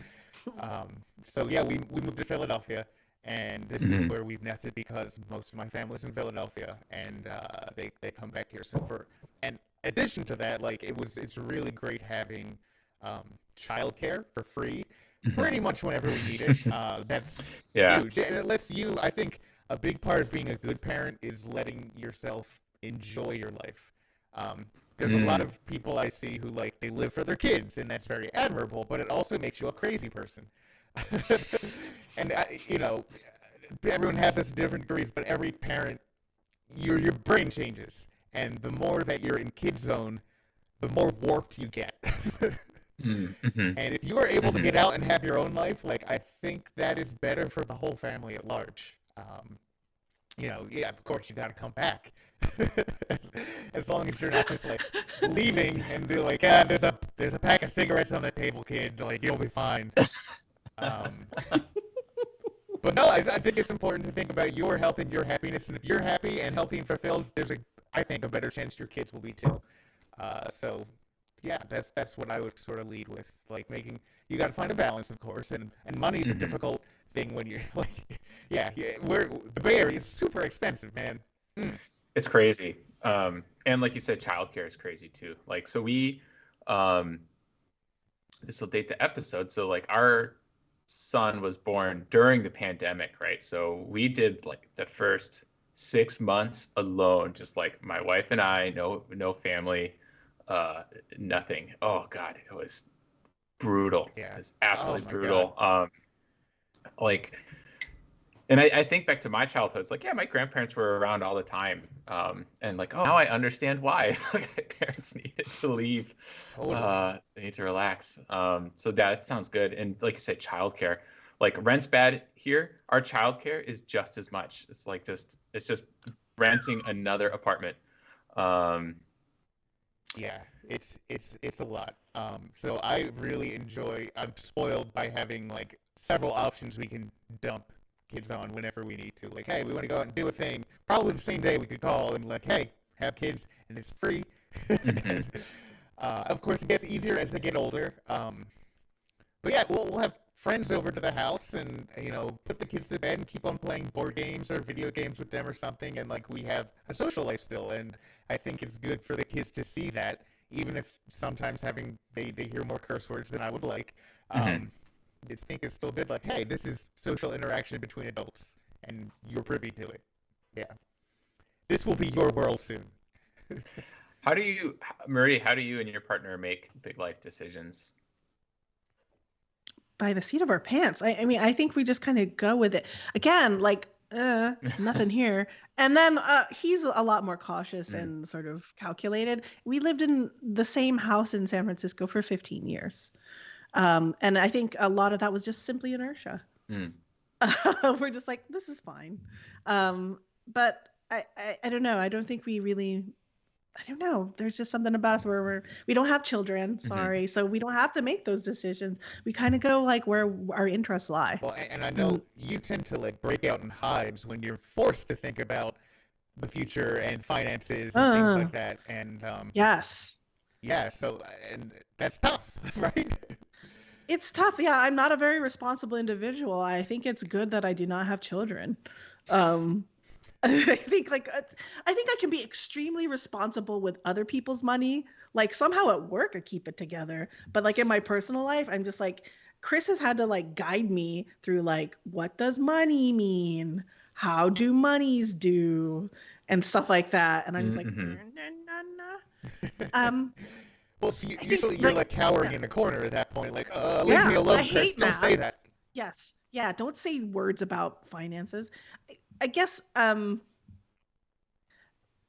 [SPEAKER 1] So yeah, we moved to Philadelphia, and this is where we've nested because most of my family's in Philadelphia, and they come back here. So for in addition to that, like it's really great having childcare for free, pretty much whenever we need it. That's huge, and it lets you. I think a big part of being a good parent is letting yourself enjoy your life. There's a lot of people I see who like they live for their kids, and that's very admirable. But it also makes you a crazy person. And everyone has this different degrees, but every parent, your brain changes, and the more that you're in kid zone, the more warped you get. And if you are able to get out and have your own life, like I think that is better for the whole family at large. Yeah, of course you got to come back. as long as you're not just like leaving and be like, there's a pack of cigarettes on the table, kid. Like you'll be fine. But no, I think it's important to think about your health and your happiness, and if you're happy and healthy and fulfilled, I think a better chance your kids will be too. So yeah, that's what I would sort of lead with, like you got to find a balance, of course, and money's a difficult thing when you're like, the Bay Area is super expensive, man.
[SPEAKER 3] It's crazy. And like you said, childcare is crazy too. Like, so we, this will date the episode. So like our son was born during the pandemic, right? So we did like the first 6 months alone, just like my wife and I, no family, nothing. Oh God, it was brutal.
[SPEAKER 1] Yeah.
[SPEAKER 3] It's absolutely brutal.
[SPEAKER 1] God.
[SPEAKER 3] Like, and I think back to my childhood. It's like, yeah, my grandparents were around all the time. And like, oh, now I understand why my parents needed to leave.
[SPEAKER 1] Totally.
[SPEAKER 3] They need to relax. So that sounds good. And like you said, childcare, like rent's bad here. Our childcare is just as much. It's like it's just renting another apartment.
[SPEAKER 1] Yeah, it's a lot. So I really enjoy. I'm spoiled by having like several options we can dump kids on whenever we need to. Like, hey, we want to go out and do a thing. Probably the same day we could call and like, hey, have kids, and it's free. And, of course, it gets easier as they get older. But yeah, we'll have friends over to the house, and put the kids to bed and keep on playing board games or video games with them or something. And like we have a social life still, and I think it's good for the kids to see that, even if sometimes they hear more curse words than I would like. I think it's still good. Like, hey, this is social interaction between adults, and you're privy to it. Yeah, this will be your world soon.
[SPEAKER 3] Marie, how do you and your partner make big life decisions?
[SPEAKER 2] by the seat of our pants. I mean, I think we just kind of go with it. Again, like, nothing here. And then he's a lot more cautious and sort of calculated. We lived in the same house in San Francisco for 15 years. And I think a lot of that was just simply inertia. We're just like, this is fine. But I don't know. I don't think we really, I don't know. There's just something about us where we don't have children. Sorry. So we don't have to make those decisions. We kind of go like where our interests lie.
[SPEAKER 1] Well, and I know you tend to like break out in hives when you're forced to think about the future and finances and things like that. And
[SPEAKER 2] yes.
[SPEAKER 1] Yeah. So, and that's tough, right?
[SPEAKER 2] It's tough. Yeah, I'm not a very responsible individual. I think it's good that I do not have children. I think I can be extremely responsible with other people's money. Like somehow at work I keep it together, but like in my personal life, I'm just like Chris has had to like guide me through like what does money mean? How do monies do? And stuff like that. And I'm just like, nah.
[SPEAKER 1] Well, so usually you're like cowering in the corner at that point, like, leave me alone, Chris. Don't say that.
[SPEAKER 2] Yes. Yeah. Don't say words about finances. I guess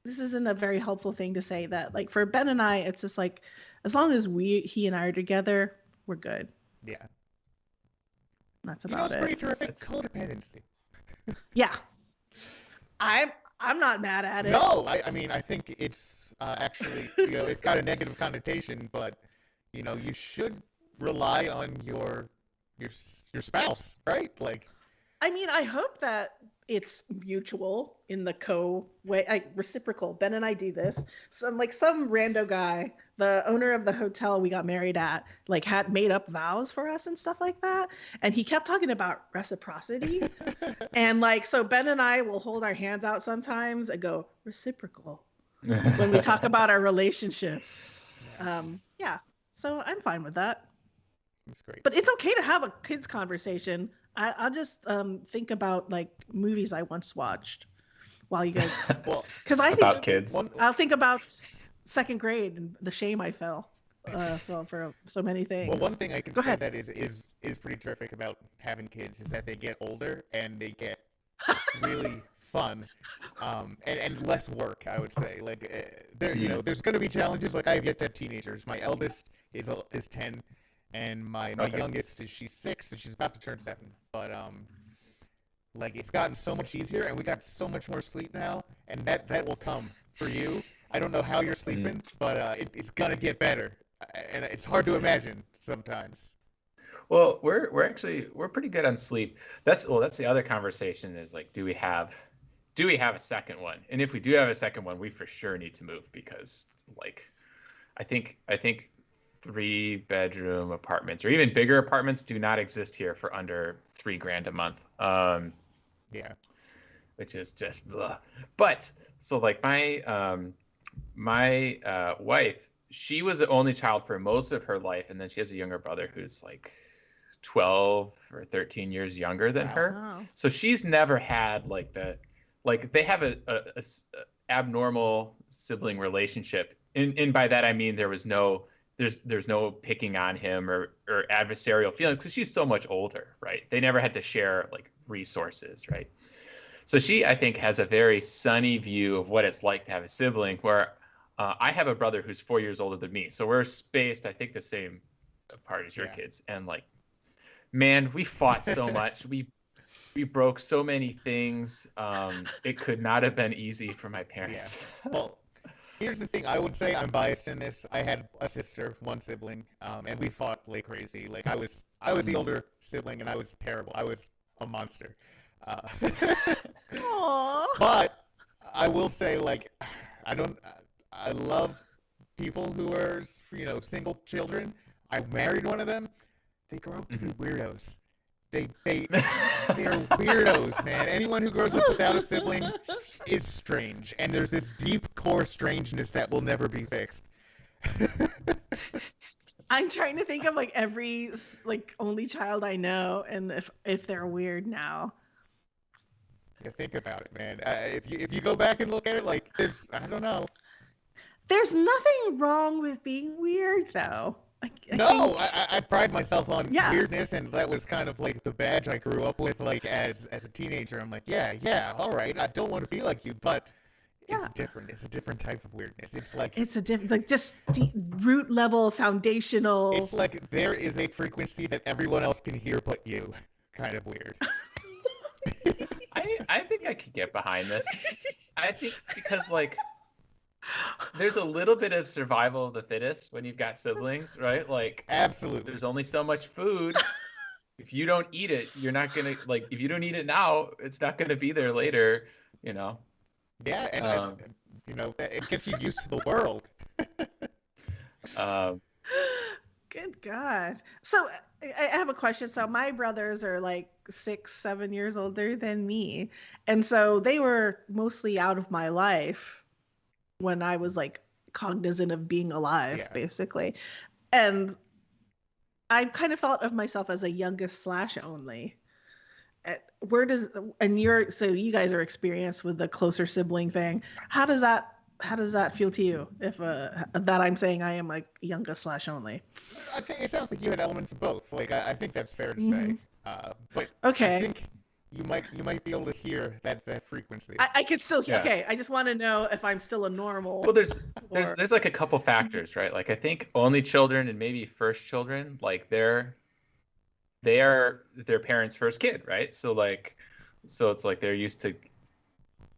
[SPEAKER 2] this isn't a very helpful thing to say that like for Ben and I, it's just like as long as he and I are together, we're good.
[SPEAKER 1] Yeah.
[SPEAKER 2] That's about it.
[SPEAKER 1] Pretty terrific codependency.
[SPEAKER 2] Yeah. I'm not mad at it.
[SPEAKER 1] No, I mean I think it's actually it's got a negative connotation, but you should rely on your spouse, right? Like,
[SPEAKER 2] I mean, I hope that it's mutual in the way, reciprocal. Ben and I do this. Some rando guy, the owner of the hotel we got married at, like had made up vows for us and stuff like that. And he kept talking about reciprocity. And like, so Ben and I will hold our hands out sometimes and go reciprocal when we talk about our relationship. Yeah. So I'm fine with that.
[SPEAKER 1] That's great.
[SPEAKER 2] But it's okay to have a kids conversation. I'll just think about like movies I once watched while you guys.
[SPEAKER 1] Well,
[SPEAKER 2] because I think
[SPEAKER 3] about kids.
[SPEAKER 2] I'll think about second grade and the shame I felt for so many things.
[SPEAKER 1] Well, one thing I can say that is pretty terrific about having kids is that they get older and they get really fun, and less work. I would say like there's going to be challenges. Like I have yet to have teenagers. My eldest is 10. And my youngest she's 6 and she's about to turn 7. But like it's gotten so much easier and we got so much more sleep now, and that will come for you. I don't know how you're sleeping, but it's gonna get better, and it's hard to imagine sometimes.
[SPEAKER 3] Well, we're pretty good on sleep. That's the other conversation is like, do we have a second one? And if we do have a second one, we for sure need to move because like I think 3-bedroom apartments or even bigger apartments do not exist here for under $3,000 a month.
[SPEAKER 1] Yeah,
[SPEAKER 3] which is just blah. But so like my wife, she was the only child for most of her life, and then she has a younger brother who's like 12 or 13 years younger than her.
[SPEAKER 2] Wow.
[SPEAKER 3] So she's never had they have a abnormal sibling relationship, and by that I mean there's no picking on him or adversarial feelings because she's so much older, right? They never had to share like resources, right? So she, I think, has a very sunny view of what it's like to have a sibling, where I have a brother who's 4 years older than me. So we're spaced, I think, the same apart as your kids. And like, man, we fought so much. We broke so many things. It could not have been easy for my parents.
[SPEAKER 1] Yeah. Well, here's the thing. I would say I'm biased in this. I had a sister, one sibling, and we fought like crazy. Like I was the older sibling, and I was terrible. I was a monster. But I will say, like, I love people who are, single children. I married one of them. They grow up to be weirdos. They are weirdos, man. Anyone who grows up without a sibling is strange, and there's this deep core strangeness that will never be fixed.
[SPEAKER 2] I'm trying to think of like every like only child I know, and if they're weird now.
[SPEAKER 1] Yeah, think about it, man. If you go back and look at it, like I don't know.
[SPEAKER 2] There's nothing wrong with being weird, though.
[SPEAKER 1] No, I pride myself on
[SPEAKER 2] Yeah.
[SPEAKER 1] weirdness, and that was kind of like the badge I grew up with. Like as a teenager, I'm like, yeah, all right. I don't want to be like you, but it's
[SPEAKER 2] Yeah.
[SPEAKER 1] different. It's a different type of weirdness. It's like
[SPEAKER 2] It's a different, like just root level, foundational.
[SPEAKER 1] it's like there is a frequency that everyone else can hear but you. Kind of weird.
[SPEAKER 3] I think I could get behind this. I think because like there's a little bit of survival of the fittest when you've got siblings, right? Like
[SPEAKER 1] Absolutely.
[SPEAKER 3] there's only so much food. If you don't eat it, you're not gonna like. If you don't eat it now, it's not gonna be there later. You know.
[SPEAKER 1] Yeah, and you know, it gets you used to the world.
[SPEAKER 3] Um,
[SPEAKER 2] Good God. So I have a question. So my brothers are like 6, 7 years older than me. And so they were mostly out of my life when I was like cognizant of being alive,
[SPEAKER 1] Yeah.
[SPEAKER 2] basically. And I kind of thought of myself as a youngest slash only. Where does, and you're, so you guys are experienced with the closer sibling thing. How does that feel to you if that I'm saying I am like youngest slash only?
[SPEAKER 1] I think it sounds like you had elements of both. Like I think that's fair to
[SPEAKER 2] Mhm.
[SPEAKER 1] say. But
[SPEAKER 2] Okay.
[SPEAKER 1] I think you might be able to hear that frequency.
[SPEAKER 2] I could still,
[SPEAKER 3] Yeah.
[SPEAKER 2] okay. I just want to know if I'm still a normal.
[SPEAKER 3] well, there's
[SPEAKER 2] or-
[SPEAKER 3] there's like a couple factors, right? Like I think only children and maybe first children, like they are their parents' first kid, right? So it's like they're used to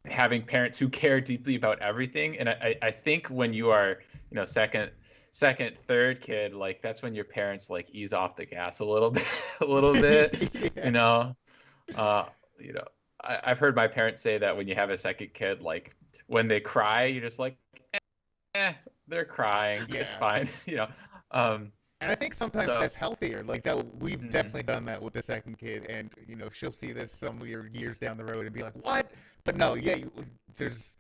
[SPEAKER 3] having parents who care deeply about everything. And I think when you are, you know, second, third kid, like that's when your parents like ease off the gas a little bit, a little bit,
[SPEAKER 1] Yeah.
[SPEAKER 3] you know. You know, I've heard my parents say that when you have a second kid, like when they cry, you're just like, they're crying, it's
[SPEAKER 1] Yeah.
[SPEAKER 3] fine, you know. Um,
[SPEAKER 1] And I think sometimes
[SPEAKER 3] so
[SPEAKER 1] that's healthier. Like that, we've
[SPEAKER 3] mhm,
[SPEAKER 1] definitely done that with the second kid, and you know, she'll see this some years down the road and be like, "What?" But no, yeah, there's.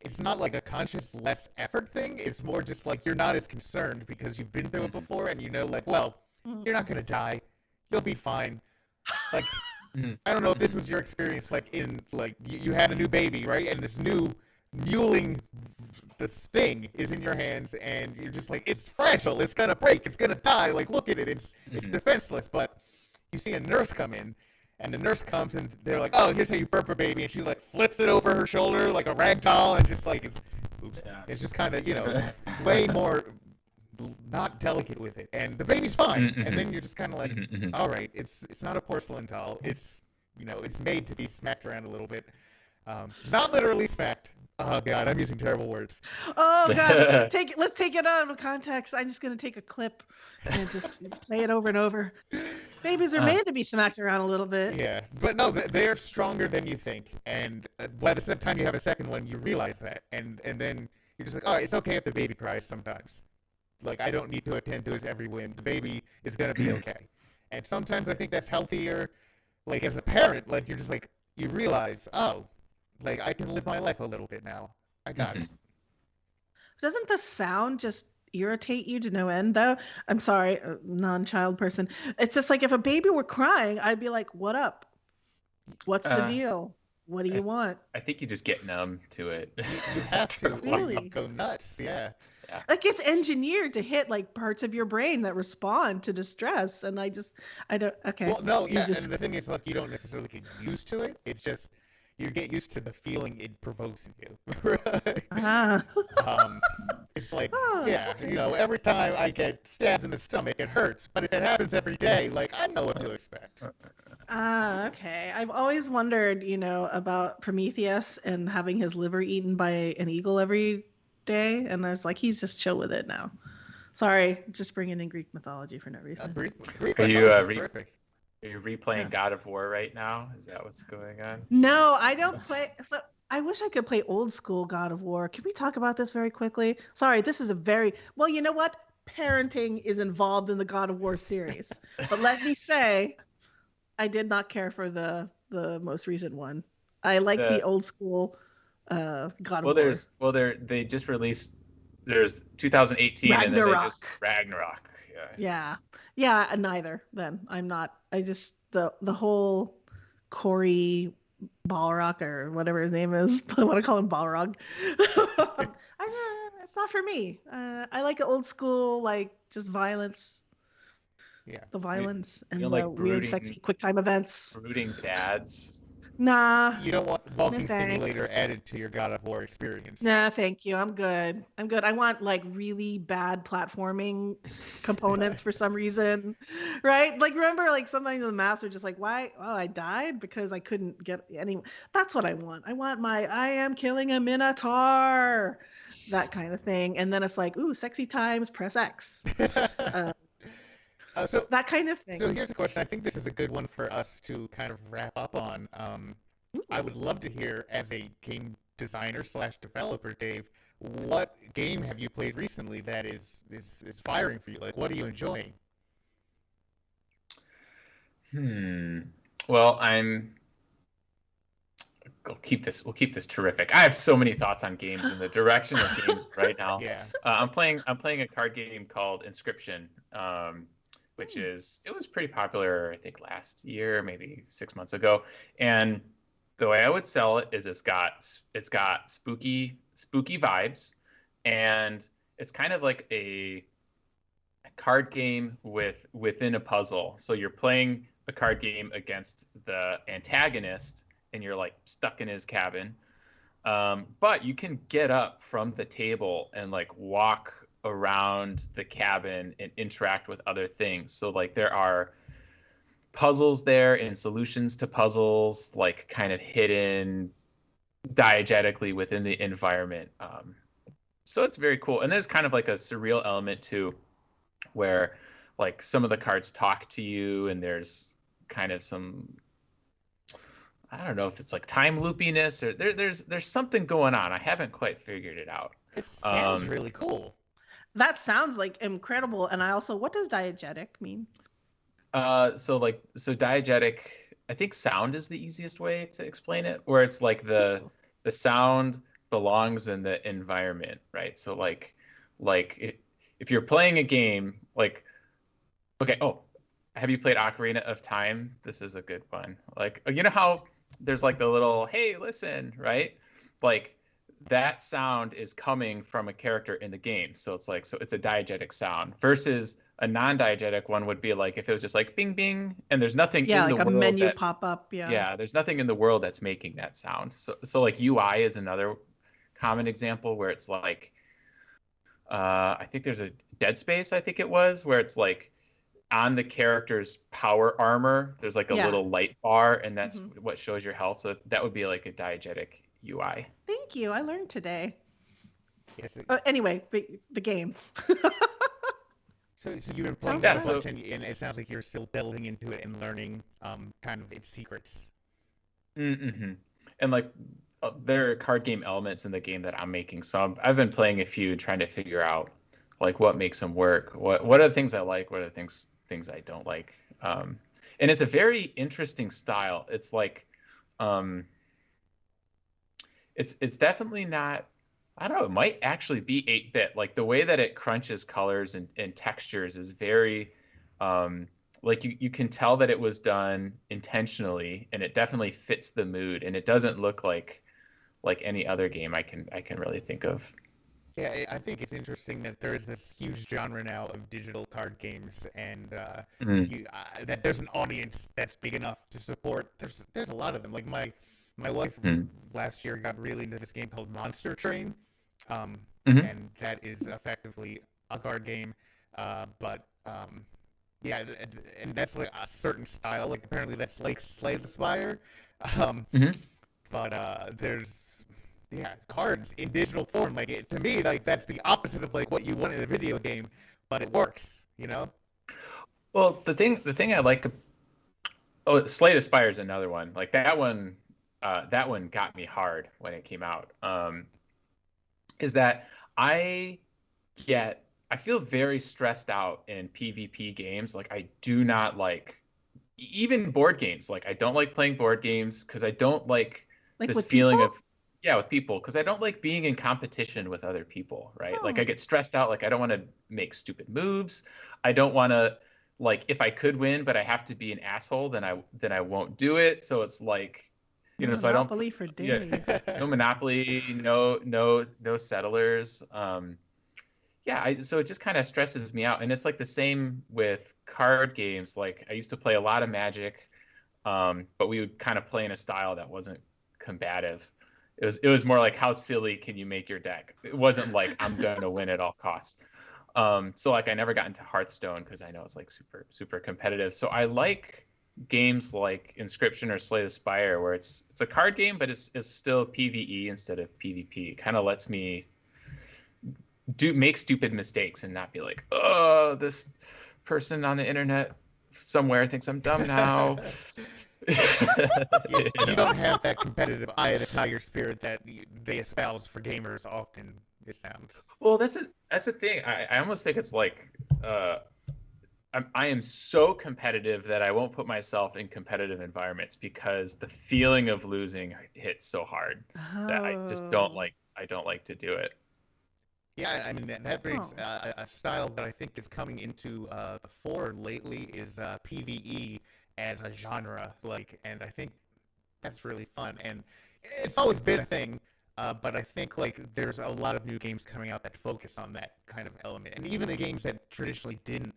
[SPEAKER 1] It's not like a conscious less effort thing. It's more just like you're not as concerned because you've been through it
[SPEAKER 3] mhm,
[SPEAKER 1] before, and you know, like, well,
[SPEAKER 2] Mm.
[SPEAKER 1] you're not gonna die. You'll be fine. Like,
[SPEAKER 3] mhm,
[SPEAKER 1] I don't know if this
[SPEAKER 3] mhm,
[SPEAKER 1] was your experience, like in like you had a new baby, right? And this new muling this thing is in your hands, and you're just like, it's fragile, it's gonna break, it's gonna die. Like, look at it, it's
[SPEAKER 3] mhm,
[SPEAKER 1] defenseless. But you see a nurse come in, and the nurse comes and they're like, oh, here's how you burp a baby, and she like flips it over her shoulder like a rag doll, and just like oops,
[SPEAKER 3] yeah.
[SPEAKER 1] it's just kind of way more not delicate with it, and the baby's fine.
[SPEAKER 3] Mhm,
[SPEAKER 1] And then you're just kind of like,
[SPEAKER 3] mhm, mhm.
[SPEAKER 1] all right, it's not a porcelain doll. It's it's made to be smacked around a little bit. Not literally smacked. Oh god, I'm using terrible words.
[SPEAKER 2] Oh God, let's take it out of context. I'm just gonna take a clip and just play it over and over. Babies are
[SPEAKER 3] Uh,
[SPEAKER 2] made to be smacked around a little bit.
[SPEAKER 1] Yeah, but no, they're stronger than you think. And by the time you have a second one, you realize that, and then you're just like, all right, it's okay if the baby cries sometimes. Like I don't need to attend to his every whim. The baby is gonna be okay. And sometimes I think that's healthier. Like as a parent, like you're just like you realize, oh, like I can live my life a little bit now. I got it.
[SPEAKER 2] Doesn't the sound just irritate you to no end, though? I'm sorry, a non-child person. It's just like if a baby were crying, I'd be like, "What up? What's the
[SPEAKER 3] uh,
[SPEAKER 2] deal? What do you want?"
[SPEAKER 3] I think you just get numb to it.
[SPEAKER 1] You have
[SPEAKER 3] After
[SPEAKER 1] to,
[SPEAKER 3] a
[SPEAKER 1] or you
[SPEAKER 2] Really?
[SPEAKER 1] go nuts. Yeah.
[SPEAKER 3] Yeah.
[SPEAKER 2] Like it's engineered to hit like parts of your brain that respond to distress, and I don't. Okay,
[SPEAKER 1] Well, no,
[SPEAKER 2] you
[SPEAKER 1] yeah,
[SPEAKER 2] just
[SPEAKER 1] and the thing is, like, you don't necessarily get used to it. It's just you get used to the feeling it provokes in you. Right?
[SPEAKER 2] ah.
[SPEAKER 1] Um, it's like,
[SPEAKER 2] Oh,
[SPEAKER 1] yeah,
[SPEAKER 2] okay.
[SPEAKER 1] every time I get stabbed in the stomach, it hurts. But if it happens every day, like, I know what to expect.
[SPEAKER 2] Ah, okay. I've always wondered, about Prometheus and having his liver eaten by an eagle every day, and I was like, he's just chill with it now. Sorry, just bringing in Greek mythology for no reason.
[SPEAKER 1] Greek
[SPEAKER 3] Are you
[SPEAKER 1] mythology is terrific.
[SPEAKER 3] are you replaying
[SPEAKER 2] Yeah.
[SPEAKER 3] God of War right now? Is that what's going on?
[SPEAKER 2] No, I don't play. So I wish I could play old school God of War. Can we talk about this very quickly? Sorry, this is a very well. You know what? Parenting is involved in the God of War series, but let me say, I did not care for the most recent one. I like the
[SPEAKER 3] The
[SPEAKER 2] old school God of War.
[SPEAKER 3] they just released there's 2018 and then they
[SPEAKER 2] Ragnarok.
[SPEAKER 3] just Ragnarok. Yeah.
[SPEAKER 2] Yeah. Yeah, neither then. I'm not. I just the whole Corey Balrog or whatever his name is. I want to call him Balrog. it's not for me. I like old school, like just violence,
[SPEAKER 1] Yeah.
[SPEAKER 2] the violence
[SPEAKER 3] You
[SPEAKER 2] and
[SPEAKER 3] don't
[SPEAKER 2] the
[SPEAKER 3] like
[SPEAKER 2] weird, sexy QuickTime events.
[SPEAKER 3] brooding dads.
[SPEAKER 2] Nah,
[SPEAKER 1] You don't want
[SPEAKER 2] no
[SPEAKER 1] Walking Simulator
[SPEAKER 2] thanks.
[SPEAKER 1] added to your God of War experience.
[SPEAKER 2] Nah, thank you. I'm good. I'm good. I want like really bad platforming components for some reason, right? Like remember, like sometimes the maps are just like, why? Oh, I died because I couldn't get any. That's what I want. I want my I am killing a minotaur, that kind of thing. And then it's like, ooh, sexy times, press X. Uh,
[SPEAKER 1] So
[SPEAKER 2] that kind of
[SPEAKER 1] So
[SPEAKER 2] thing.
[SPEAKER 1] here's a question. I think this is a good one for us to kind of wrap up on. I would love to hear, as a game designer slash developer, Dave, what game have you played recently that is firing for you? Like, what are you enjoying?
[SPEAKER 3] Well, we'll keep this terrific. I have so many thoughts on games and the direction of games right now.
[SPEAKER 1] Yeah.
[SPEAKER 3] I'm playing a card game called Inscription, which it was pretty popular, I think last year, maybe 6 months ago. And the way I would sell it is it's got spooky vibes, and it's kind of like a card game within a puzzle. So you're playing a card game against the antagonist, and you're like stuck in his cabin. But you can get up from the table and like walk around the cabin and interact with other things. So like there are puzzles there and solutions to puzzles, like kind of hidden diegetically within the environment. So it's very cool. And there's kind of like a surreal element too, where like some of the cards talk to you, and there's kind of some, I don't know if it's like time loopiness or there's something going on. I haven't quite figured it out.
[SPEAKER 1] It sounds really cool.
[SPEAKER 2] That sounds like incredible. And I also, what does diegetic mean?
[SPEAKER 3] So diegetic, I think sound is the easiest way to explain it, where it's like the sound belongs in the environment, right? So if you're playing a game, like, okay, oh, have you played Ocarina of Time? This is a good one. Like, you know how there's like the little, hey, listen, right? Like that sound is coming from a character in the game. So it's like, so it's a diegetic sound versus a non-diegetic one would be like if it was just like bing bing and there's nothing
[SPEAKER 2] Yeah,
[SPEAKER 3] in the
[SPEAKER 2] like a
[SPEAKER 3] world
[SPEAKER 2] menu
[SPEAKER 3] that,
[SPEAKER 2] pop up. Yeah.
[SPEAKER 3] yeah, there's nothing in the world that's making that sound. So like UI is another common example where it's like I think there's a Dead Space, I think it was, where it's like on the character's power armor, there's like a
[SPEAKER 2] Yeah.
[SPEAKER 3] little light bar, and that's what shows your health. So that would be like a diegetic UI.
[SPEAKER 2] Thank you. I learned today.
[SPEAKER 1] Yes.
[SPEAKER 2] Anyway, the game.
[SPEAKER 1] So you've been playing
[SPEAKER 2] Sounds
[SPEAKER 1] that a
[SPEAKER 2] good.
[SPEAKER 1] bunch, and it sounds like you're still delving into it and learning kind of its secrets.
[SPEAKER 3] Mm-hmm. And like there are card game elements in the game that I'm making, so I've been playing a few and trying to figure out like what makes them work. What are the things I like? What are the things I don't like? And it's a very interesting style. It's like it's definitely not, I don't know, it might actually be 8-bit. Like the way that it crunches colors and textures is very like you can tell that it was done intentionally, and it definitely fits the mood, and it doesn't look like any other game I can really think of.
[SPEAKER 1] Yeah, I think it's interesting that there is this huge genre now of digital card games, and that there's an audience that's big enough to support. There's a lot of them. Like my wife last year got really into this game called Monster Train, and that is effectively a card game, but yeah, and that's like a certain style. Like apparently that's like Slay the Spire, but there's cards in digital form. Like to me, like that's the opposite of like what you want in a video game, but it works. You know?
[SPEAKER 3] Well, the thing I like, oh, Slay the Spire is another one. Like that one got me hard when it came out. Is that I feel very stressed out in PvP games. Like I do not like even board games. Like I don't like playing board games because I don't like this
[SPEAKER 2] with
[SPEAKER 3] feeling
[SPEAKER 2] people?
[SPEAKER 3] of, yeah, with people, because I don't like being in competition with other people, right? Like
[SPEAKER 2] Oh.
[SPEAKER 3] I get stressed out. Like I don't want to make stupid moves. I don't want to, like, if I could win but I have to be an asshole, then I won't do it. So it's like, you know, so I don't,
[SPEAKER 2] Monopoly for
[SPEAKER 3] yeah,
[SPEAKER 2] days.
[SPEAKER 3] no Monopoly, no settlers. yeah, so it just kind of stresses me out. And it's like the same with card games. Like I used to play a lot of Magic, but we would kind of play in a style that wasn't combative. It was more like, how silly can you make your deck? It wasn't like I'm going to win at all costs. So like I never got into Hearthstone because I know it's like super competitive. So I like games like Inscription or Slay the Spire, where it's a card game, but it's still PvE instead of PvP. It kind of lets me make stupid mistakes and not be like, oh, this person on the internet somewhere thinks I'm dumb now.
[SPEAKER 1] You don't have that competitive eye of the tiger spirit that they espouse for gamers often, it sounds.
[SPEAKER 3] Well, that's the thing. I almost think it's like I am so competitive that I won't put myself in competitive environments because the feeling of losing hits so hard that I just don't like to do it.
[SPEAKER 1] Yeah, I mean that brings a style that I think is coming into the fore lately is PvE as a genre, and I think that's really fun. And it's always been a thing, but I think there's a lot of new games coming out that focus on that kind of element, and even the games that traditionally didn't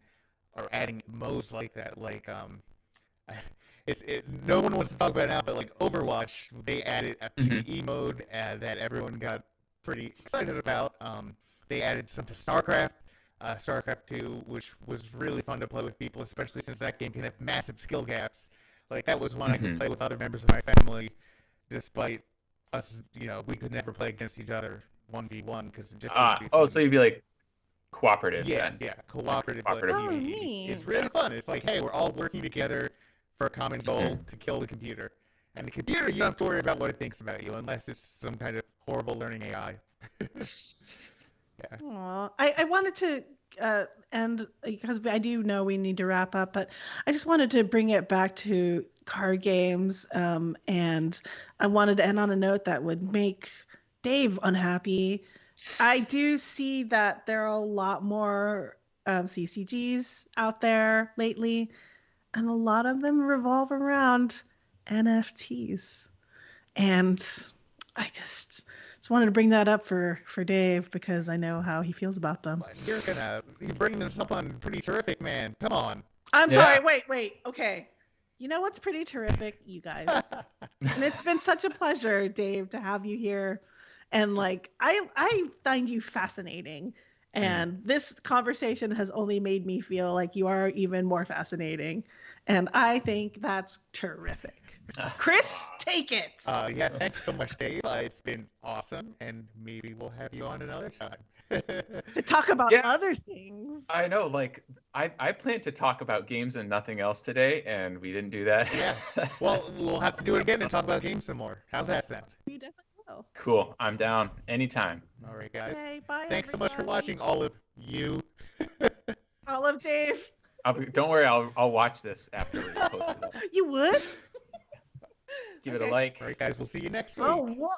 [SPEAKER 1] are adding modes like that. No one wants to talk about it now, but Overwatch, they added a PvE mode that everyone got pretty excited about. They added some to StarCraft, StarCraft 2, which was really fun to play with people, especially since that game can have massive skill gaps. That was one I could play with other members of my family, despite us, we could never play against each other 1v1 because it just wouldn't be fun.
[SPEAKER 3] So you'd be like cooperative.
[SPEAKER 1] Yeah, cooperative.
[SPEAKER 2] Neat.
[SPEAKER 1] It's really fun. It's like, hey, we're all working together for a common goal to kill the computer. And the computer, you don't have to worry about what it thinks about you, unless it's some kind of horrible learning AI. Yeah.
[SPEAKER 2] Aww. I wanted to end, because I do know we need to wrap up, but I just wanted to bring it back to card games, and I wanted to end on a note that would make Dave unhappy. I do see that there are a lot more CCGs out there lately, and a lot of them revolve around NFTs. And I just wanted to bring that up for Dave because I know how he feels about them.
[SPEAKER 1] You're bringing this up on Pretty Terrific, man. Come on.
[SPEAKER 2] I'm sorry. Wait. Okay. You know what's pretty terrific, you guys? And it's been such a pleasure, Dave, to have you here. And I find you fascinating. And this conversation has only made me feel like you are even more fascinating. And I think that's terrific. Chris, take it.
[SPEAKER 1] Yeah, thanks so much, Dave. It's been awesome, and maybe we'll have you on another time.
[SPEAKER 2] To talk about other things.
[SPEAKER 3] I know, I planned to talk about games and nothing else today, and we didn't do that.
[SPEAKER 1] Yeah. Well, we'll have to do it again and talk about games some more. How's that sound?
[SPEAKER 2] You definitely will.
[SPEAKER 3] Cool. I'm down. Anytime.
[SPEAKER 1] All right, guys.
[SPEAKER 2] Okay, bye,
[SPEAKER 1] Thanks so much for watching, all of you.
[SPEAKER 2] All of Dave.
[SPEAKER 3] Don't worry, I'll watch this after we post it up.
[SPEAKER 2] You would?
[SPEAKER 3] Give it a like.
[SPEAKER 1] All right, guys, we'll see you next week.
[SPEAKER 2] Oh, what?